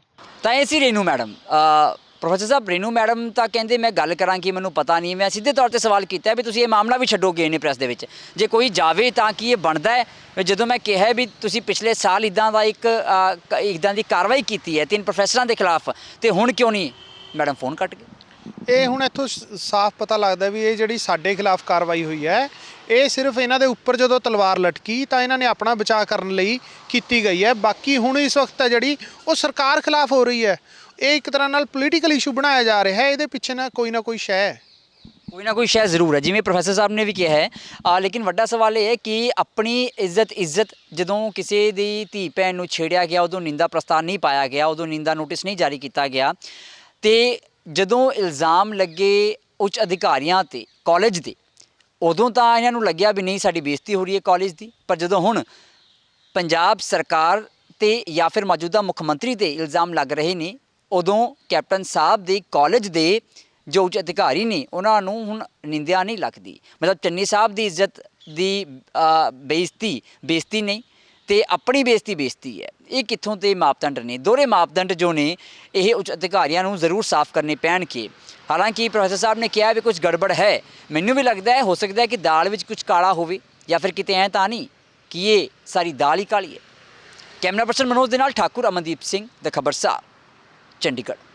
S1: ਤਾਂ ਇਹ ਸੀ ਰੇਨੂ ਮੈਡਮ। ਪ੍ਰੋਫੈਸਰ ਸਾਹਿਬ, ਰੇਨੂ ਮੈਡਮ ਤਾਂ ਕਹਿੰਦੇ ਮੈਂ ਗੱਲ ਕਰਾਂਗੀ, ਮੈਨੂੰ ਪਤਾ ਨਹੀਂ। ਮੈਂ ਸਿੱਧੇ ਤੌਰ ਤੇ ਸਵਾਲ ਕੀਤਾ ਵੀ ਤੁਸੀਂ ਇਹ ਮਾਮਲਾ ਵੀ ਛੱਡੋ ਗਏ ਨੇ ਪ੍ਰੈਸ ਦੇ ਵਿੱਚ, ਜੇ ਕੋਈ ਜਾਵੇ ਤਾਂ ਕੀ ਇਹ ਬਣਦਾ ਹੈ? ਜਦੋਂ ਮੈਂ ਕਿਹਾ ਵੀ ਤੁਸੀਂ ਪਿਛਲੇ ਸਾਲ ਇਦਾਂ ਦਾ ਇਦਾਂ ਦੀ ਕਾਰਵਾਈ ਕੀਤੀ ਹੈ 3 ਪ੍ਰੋਫੈਸਰਾਂ ਦੇ ਖਿਲਾਫ, ਤੇ ਹੁਣ ਕਿਉਂ ਨਹੀਂ? ਮੈਡਮ ਫੋਨ ਕੱਟ ਗਏ।
S2: ਇਹ ਹੁਣ ਇੱਥੋਂ ਸਾਫ਼ ਪਤਾ ਲੱਗਦਾ ਵੀ ਇਹ ਜਿਹੜੀ ਸਾਡੇ ਖਿਲਾਫ ਕਾਰਵਾਈ ਹੋਈ ਹੈ, ਇਹ ਸਿਰਫ ਇਹਨਾਂ ਦੇ ਉੱਪਰ ਜਦੋਂ ਤਲਵਾਰ ਲਟਕੀ ਤਾਂ ਇਹਨਾਂ ਨੇ ਆਪਣਾ ਬਚਾਅ ਕਰਨ ਲਈ ਕੀਤੀ ਗਈ ਹੈ। ਬਾਕੀ ਹੁਣ ਇਸ ਵਕਤ ਹੈ ਜਿਹੜੀ ਉਹ ਸਰਕਾਰ ਖਿਲਾਫ ਹੋ ਰਹੀ ਹੈ। ਇਹ ਇੱਕ ਤਰ੍ਹਾਂ ਨਾਲ ਪੋਲੀਟੀਕਲ ਇਸ਼ੂ ਬਣਾਇਆ ਜਾ ਰਿਹਾ ਹੈ। ਇਹਦੇ ਪਿੱਛੇ ਨਾ ਕੋਈ ਸ਼ੈ ਹੈ,
S1: ਕੋਈ ਨਾ ਕੋਈ ਸ਼ੈ ਜ਼ਰੂਰ ਹੈ, ਜਿਵੇਂ ਪ੍ਰੋਫੈਸਰ ਸਾਹਿਬ ਨੇ ਵੀ ਕਿਹਾ ਹੈ। ਲੇਕਿਨ ਵੱਡਾ ਸਵਾਲ ਇਹ ਹੈ ਕਿ ਆਪਣੀ ਇੱਜ਼ਤ ਜਦੋਂ ਕਿਸੇ ਦੀ ਧੀ ਭੈਣ ਨੂੰ ਛੇੜਿਆ ਗਿਆ, ਉਦੋਂ ਨਿੰਦਾ ਪ੍ਰਸਤਾਵ ਨਹੀਂ ਪਾਇਆ ਗਿਆ, ਉਦੋਂ ਨਿੰਦਾ ਨੋਟਿਸ ਨਹੀਂ ਜਾਰੀ ਕੀਤਾ ਗਿਆ, ਤੇ ਜਦੋਂ ਇਲਜ਼ਾਮ ਲੱਗੇ ਉੱਚ ਅਧਿਕਾਰੀਆਂ ਤੇ ਕਾਲਜ ਦੇ, ਉਦੋਂ ਤਾਂ ਇਹਨਾਂ ਨੂੰ ਲੱਗਿਆ ਵੀ ਨਹੀਂ ਸਾਡੀ ਬੇਇੱਜ਼ਤੀ ਹੋ ਰਹੀ ਹੈ ਕਾਲਜ ਦੀ। ਪਰ ਜਦੋਂ ਹੁਣ ਪੰਜਾਬ ਸਰਕਾਰ ਤੇ ਜਾਂ ਫਿਰ ਮੌਜੂਦਾ ਮੁੱਖ ਮੰਤਰੀ ਤੇ ਇਲਜ਼ਾਮ ਲੱਗ ਰਹੇ ਨੇ, ਉਦੋਂ ਕੈਪਟਨ ਸਾਹਿਬ ਦੇ ਕਾਲਜ ਦੇ ਜੋ ਉੱਚ ਅਧਿਕਾਰੀ ਨੇ ਉਹਨਾਂ ਨੂੰ ਹੁਣ ਨਿੰਦਿਆ ਨਹੀਂ ਲੱਗਦੀ। ਮਤਲਬ ਚੰਨੀ ਸਾਹਿਬ ਦੀ ਇੱਜ਼ਤ ਦੀ ਬੇਇੱਜ਼ਤੀ ਨਹੀਂ, ਤੇ ਆਪਣੀ ਬੇਇੱਜ਼ਤੀ ਹੈ। ਇਹ ਕਿੱਥੋਂ ਦੇ ਮਾਪਦੰਡ ਨੇ? ਦੋਹਰੇ ਮਾਪਦੰਡ ਜੋ ਨੇ ਇਹ ਉੱਚ ਅਧਿਕਾਰੀਆਂ ਨੂੰ ਜ਼ਰੂਰ ਸਾਫ਼ ਕਰਨੇ ਪੈਣਗੇ। ਹਾਲਾਂਕਿ ਪ੍ਰੋਫੈਸਰ ਸਾਹਿਬ ਨੇ ਕਿਹਾ ਵੀ ਕੁਝ ਗੜਬੜ ਹੈ, ਮੈਨੂੰ ਵੀ ਲੱਗਦਾ ਹੈ ਹੋ ਸਕਦਾ ਹੈ ਕਿ ਦਾਲ ਵਿੱਚ ਕੁਝ ਕਾਲਾ ਹੋਵੇ, ਜਾਂ ਫਿਰ ਕਿਤੇ ਐਂ ਤਾਂ ਨਹੀਂ ਕਿ ਇਹ ਸਾਰੀ ਦਾਲ ਹੀ ਕਾਲੀ ਹੈ। ਕੈਮਰਾ ਪਰਸਨ ਮਨੋਜ ਦੇ ਨਾਲ ਠਾਕੁਰ, ਅਮਨਦੀਪ ਸਿੰਘ, ਦ ਖਬਰਸਾਰ, ਚੰਡੀਗੜ੍ਹ।